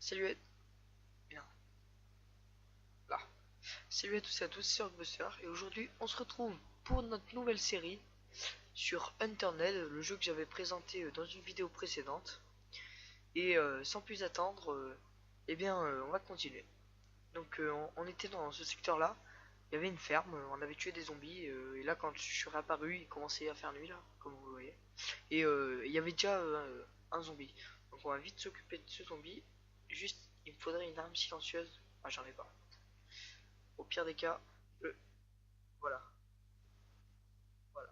Salut à... Bien, là. Salut à tous et à tous, c'est Rockbuster et aujourd'hui on se retrouve pour notre nouvelle série sur Unturned, le jeu que j'avais présenté dans une vidéo précédente. Et sans plus attendre, on va continuer. Donc on était dans ce secteur là, il y avait une ferme, on avait tué des zombies et là quand je suis réapparu il commençait à faire nuit là, comme vous le voyez. Et il y avait déjà un zombie. Donc on va vite s'occuper de ce zombie. Juste il me faudrait une arme silencieuse. Ah j'en ai pas. Au pire des cas, euh, voilà, voilà.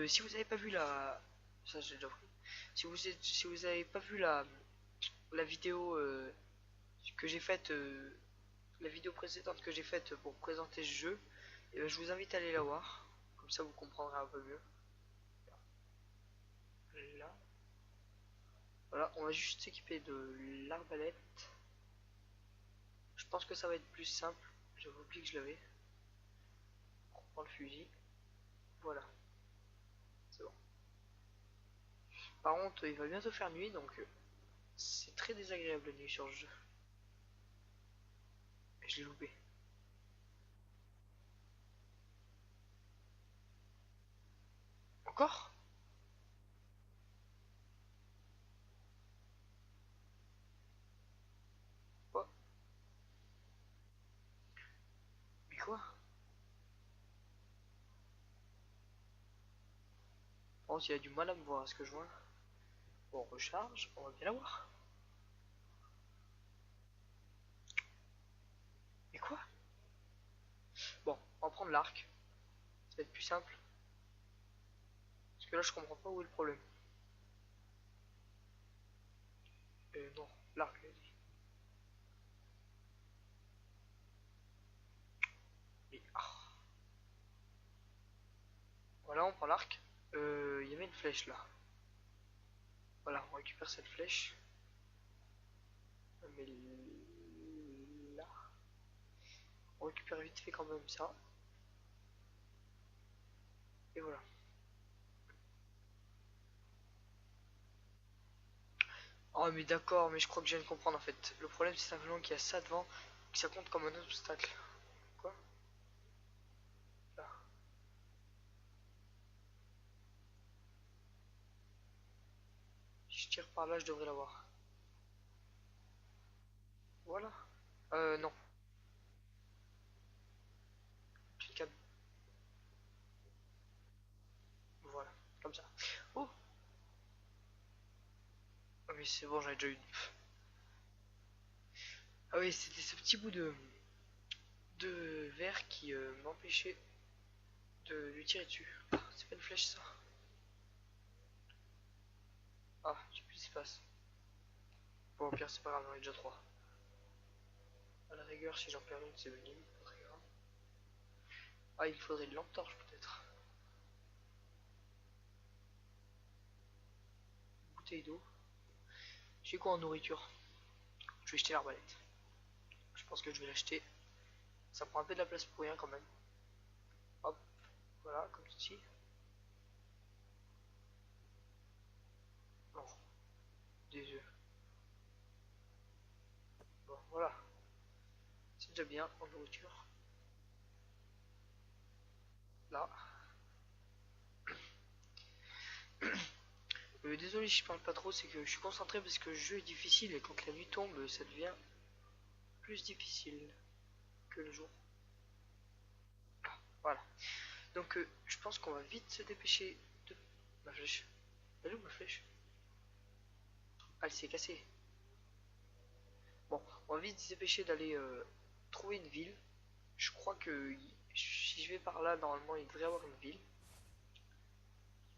Si vous avez pas vu la, ça j'ai déjà pris. Si vous avez pas vu la vidéo que j'ai faite, la vidéo précédente que j'ai faite pour présenter ce jeu, je vous invite à aller la voir. Comme ça vous comprendrez un peu mieux. Là, voilà, on va juste s'équiper de l'arbalète. Je pense que ça va être plus simple. J'avais oublié que je l'avais. On prend le fusil. Voilà, c'est bon. Par contre, il va bientôt faire nuit, donc c'est très désagréable la nuit sur le jeu. Et je l'ai loupé. Encore? Quoi? Mais quoi? Bon, s'il a du mal à me voir, à ce que je vois. Bon, on recharge, on va bien la voir. Mais quoi? Bon, on va prendre l'arc. Ça va être plus simple. Parce que là, je comprends pas où est le problème. Non, l'arc, il a dit. Mais, ah. Voilà, on prend l'arc. Il y avait une flèche là. Voilà, on récupère cette flèche. Mais là, on récupère vite fait quand même ça. Et voilà. Oh, mais d'accord, mais je crois que je viens de comprendre en fait. Le problème, c'est simplement qu'il y a ça devant, que ça compte comme un obstacle. Quoi? Là. Si je tire par là, je devrais l'avoir. Voilà. Non. Tu te calmes. Voilà. Comme ça. Oh! Ah oui, c'est bon, j'en ai déjà eu. Ah oui, c'était ce petit bout de verre qui m'empêchait de lui tirer dessus. Ah, c'est pas une flèche ça. Ah, j'ai plus d'espace. Bon, au pire, c'est pas grave, j'en ai déjà 3. À la rigueur, si j'en perds une, c'est venu. Pas très grave. Ah, il faudrait une lampe torche peut-être. Une bouteille d'eau. J'ai quoi en nourriture? Je vais jeter l'arbalète. Je pense que je vais l'acheter. Ça prend un peu de la place pour rien quand même. Hop, voilà, comme ceci. Non, des œufs. Bon, voilà. C'est déjà bien en nourriture. Là. Désolé si je parle pas trop, c'est que je suis concentré parce que le jeu est difficile et quand la nuit tombe, ça devient plus difficile que le jour. Ah, voilà. Donc je pense qu'on va vite se dépêcher de... Ma flèche. Elle est où ma flèche? Ah, elle s'est cassée. Bon, on va vite se dépêcher d'aller trouver une ville. Je crois que si je vais par là, normalement il devrait y avoir une ville.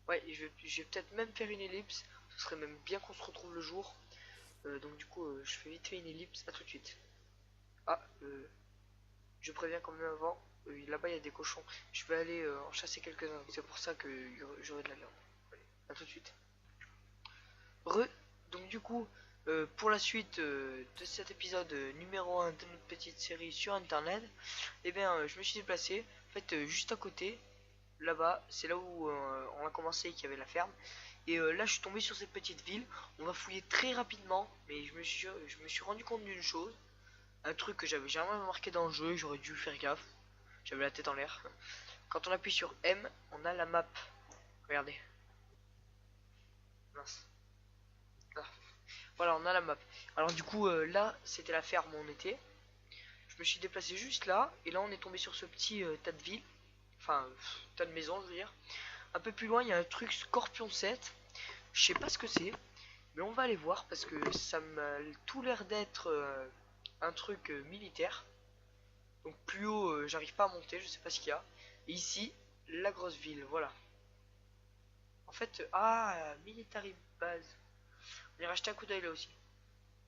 Ouais, je vais peut-être même faire une ellipse. Ce serait même bien qu'on se retrouve le jour. Donc du coup, je fais vite fait une ellipse. À tout de suite. Ah, je préviens quand même avant. Là-bas, il y a des cochons. Je vais aller en chasser quelques-uns. C'est pour ça que j'aurai de la viande. Allez, à tout de suite. Re. Donc du coup, pour la suite de cet épisode numéro 1 de notre petite série sur Internet, je me suis déplacé. En fait, juste à côté, là-bas, c'est là où on a commencé, qu'il y avait la ferme. Et là je suis tombé sur cette petite ville. On va fouiller très rapidement. Mais je me suis rendu compte d'une chose. Un truc que j'avais jamais remarqué dans le jeu. J'aurais dû faire gaffe. J'avais la tête en l'air. Quand on appuie sur M, on a la map. Regardez. Mince. Ah. Voilà, on a la map. Alors du coup, là, c'était la ferme où on était. Je me suis déplacé juste là. Et là, on est tombé sur ce petit tas de ville. Enfin, tas de maisons, je veux dire. Un peu plus loin, il y a un truc Scorpion 7. Je sais pas ce que c'est. Mais on va aller voir parce que ça m'a tout l'air d'être un truc militaire. Donc plus haut, j'arrive pas à monter, je sais pas ce qu'il y a. Et ici, la grosse ville, voilà. En fait, military base. On ira jeter un coup d'œil là aussi.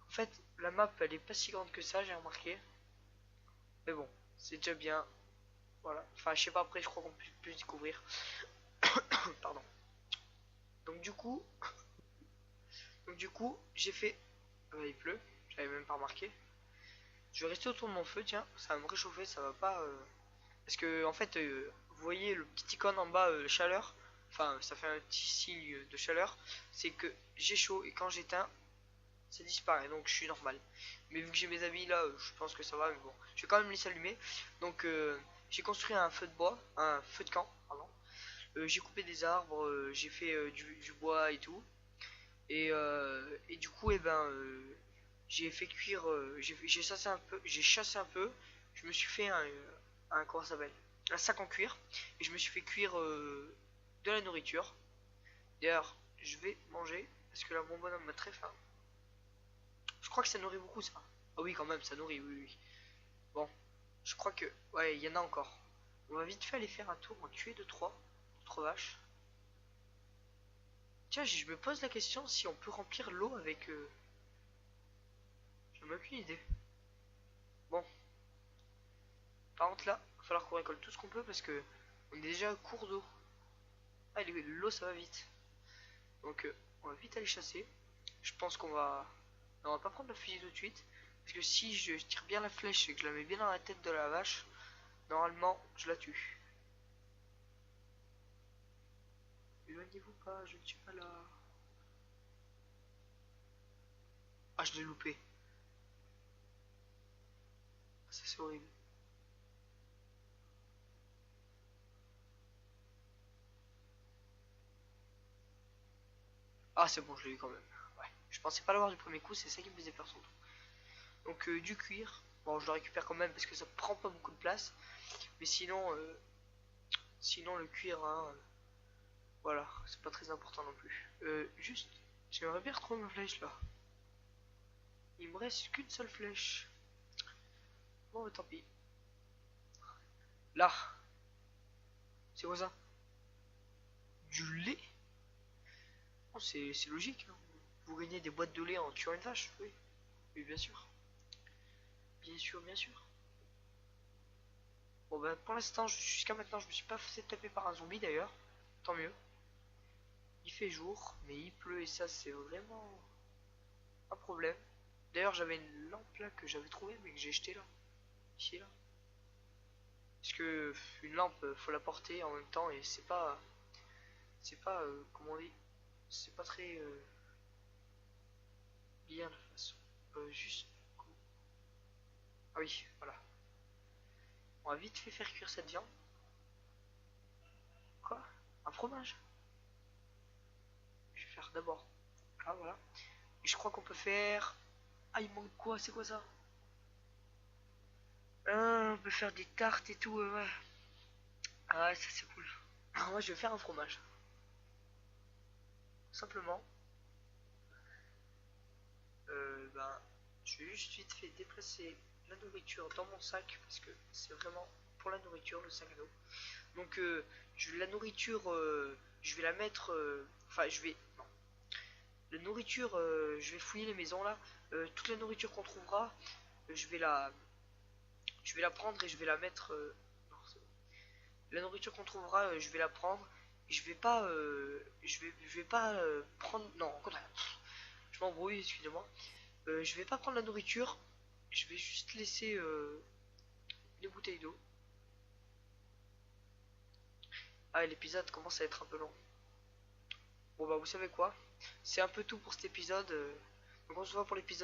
En fait, la map, elle est pas si grande que ça, j'ai remarqué. Mais bon, c'est déjà bien. Voilà. Enfin, je sais pas, après, je crois qu'on peut plus découvrir. Pardon. Donc du coup, j'ai fait... il pleut, j'avais même pas remarqué. Je vais rester autour de mon feu, tiens, ça va me réchauffer, ça va pas... Parce que, en fait, vous voyez le petit icône en bas, chaleur. Enfin, ça fait un petit signe de chaleur. C'est que j'ai chaud et quand j'éteins, ça disparaît, donc je suis normal. Mais vu que j'ai mes habits là, je pense que ça va, mais bon, je vais quand même les allumer. Donc j'ai construit un feu de bois, un feu de camp, pardon. J'ai coupé des arbres, j'ai fait du bois et tout. Et du coup, j'ai fait cuire, j'ai chassé un peu. Je me suis fait comment ça s'appelle, un sac en cuir et je me suis fait cuire de la nourriture. D'ailleurs, je vais manger parce que là mon bonhomme m'a très faim. Je crois que ça nourrit beaucoup ça. Ah oui, quand même, ça nourrit, oui, oui. Bon, je crois que... Ouais, il y en a encore. On va vite fait aller faire un tour, en tuer 2-3 vaches. Tiens, je me pose la question si on peut remplir l'eau avec... J'en ai aucune idée. Bon, par contre là, il va falloir qu'on récolte tout ce qu'on peut parce que on est déjà à court d'eau. Ah, l'eau ça va vite. Donc on va vite aller chasser. Je pense qu'on va... Non, on va pas prendre la fusil tout de suite. Parce que si je tire bien la flèche et que je la mets bien dans la tête de la vache, normalement je la tue. Éloignez-vous pas, je ne suis pas là. Ah, je l'ai loupé. Ça, c'est horrible. Ah, c'est bon, je l'ai eu quand même. Ouais. Je pensais pas l'avoir du premier coup, c'est ça qui me faisait peur surtout. Donc, du cuir. Bon, je le récupère quand même parce que ça prend pas beaucoup de place. Mais sinon le cuir, hein, voilà, c'est pas très important non plus. Juste, j'aimerais bien retrouver ma flèche là. Il me reste qu'une seule flèche. Bon, bah, tant pis. Là, c'est quoi ça? Du lait? Oh, c'est logique, hein. Vous gagnez des boîtes de lait en tuant une vache, oui. Oui, bien sûr. Bien sûr, bien sûr. Bon, bah, pour l'instant, jusqu'à maintenant, je me suis pas fait taper par un zombie d'ailleurs. Tant mieux. Il fait jour, mais il pleut et ça, c'est vraiment un problème. D'ailleurs, j'avais une lampe là que j'avais trouvée, mais que j'ai jetée là. Ici, là. Parce que une lampe, faut la porter en même temps et c'est pas, comment on dit, c'est pas très bien de façon. Juste. Ah oui, voilà. On va vite fait faire cuire cette viande. Quoi? Un fromage? Je vais faire d'abord. Ah voilà. Et je crois qu'on peut faire. Ah, il manque quoi? C'est quoi ça? Ah, on peut faire des tartes et tout, ouais. Ah ouais, ça c'est cool. Alors moi je vais faire un fromage. Simplement, ben, je vais juste vite fait déplacer la nourriture dans mon sac parce que c'est vraiment pour la nourriture le sac à dos. Donc la nourriture, je vais la mettre, enfin je vais, non, la nourriture, je vais fouiller les maisons là. Toute la nourriture qu'on trouvera, je vais la prendre et je vais la mettre. Non, la nourriture qu'on trouvera, je vais la prendre. Et je vais pas prendre. Non, au contraire. Je m'embrouille, excusez-moi. Je vais pas prendre la nourriture. Je vais juste laisser les bouteilles d'eau. Ah, l'épisode commence à être un peu long. Bon bah vous savez quoi, c'est un peu tout pour cet épisode. Donc on se voit pour l'épisode